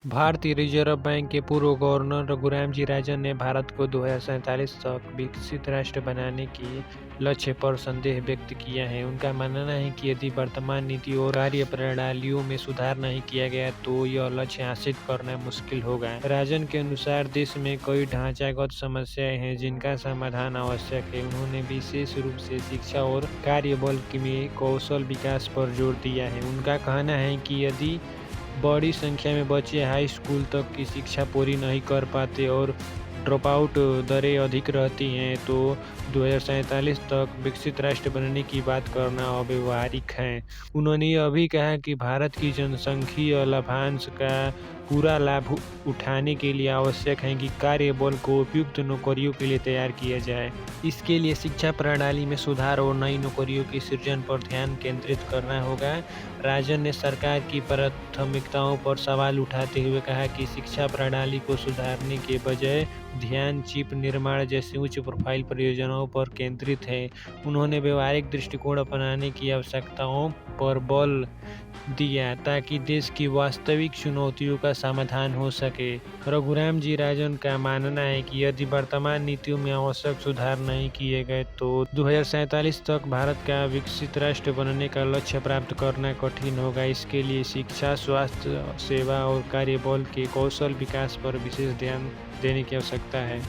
भारतीय reserve bank के पूर्व गवर्नर रघुराम जी राजन ने भारत को 2047 तक विकसित राष्ट्र बनाने के लक्ष्य पर संदेह व्यक्त किया है। उनका मानना है कि यदि वर्तमान नीति और कार्यप्रणालियों में सुधार नहीं किया गया तो यह लक्ष्य हासिल करना मुश्किल होगा। राजन के अनुसार देश में कई ढांचागत समस्याएं हैं जिनका समाधान आवश्यक है। उन्होंने विशेष रूप से शिक्षा और कार्यबल में कौशल विकास पर जोर दिया है। उनका कहना है कि यदि बड़ी संख्या में बच्चे हाई स्कूल तक की शिक्षा पूरी नहीं कर पाते और ड्रॉपआउट दरें अधिक रहती हैं तो 2047 तक विकसित राष्ट्र बनने की बात करना अव्यावहारिक है। उन्होंने यह भी कहा कि भारत की जनसांख्यिकीय लाभांश का पूरा लाभ उठाने के लिए आवश्यक है कि कार्यबल को उपयुक्त नौकरियों के लिए तैयार किया जाए। इसके लिए शिक्षा प्रणाली में सुधार और नई नौकरियों के सृजन पर ध्यान केंद्रित करना होगा। राजन ने सरकार की प्राथमिकताओं पर सवाल उठाते हुए कहा कि शिक्षा प्रणाली को सुधारने के बजाय ध्यान चिप निर्माण जैसी उच्च प्रोफाइल परियोजनाओं पर केंद्रित है। उन्होंने व्यवहारिक दृष्टिकोण अपनाने की आवश्यकताओं पर बल दिया ताकि देश की वास्तविक चुनौतियों का समाधान हो सके। रघुराम जी राजन का मानना है कि यदि वर्तमान नीतियों में आवश्यक सुधार नहीं किए गए तो 2047 तक भारत का विकसित राष्ट्र बनने का लक्ष्य प्राप्त करना कठिन होगा। इसके लिए शिक्षा, स्वास्थ्य सेवा और कार्यबल के कौशल विकास पर विशेष ध्यान देने की आवश्यकता है।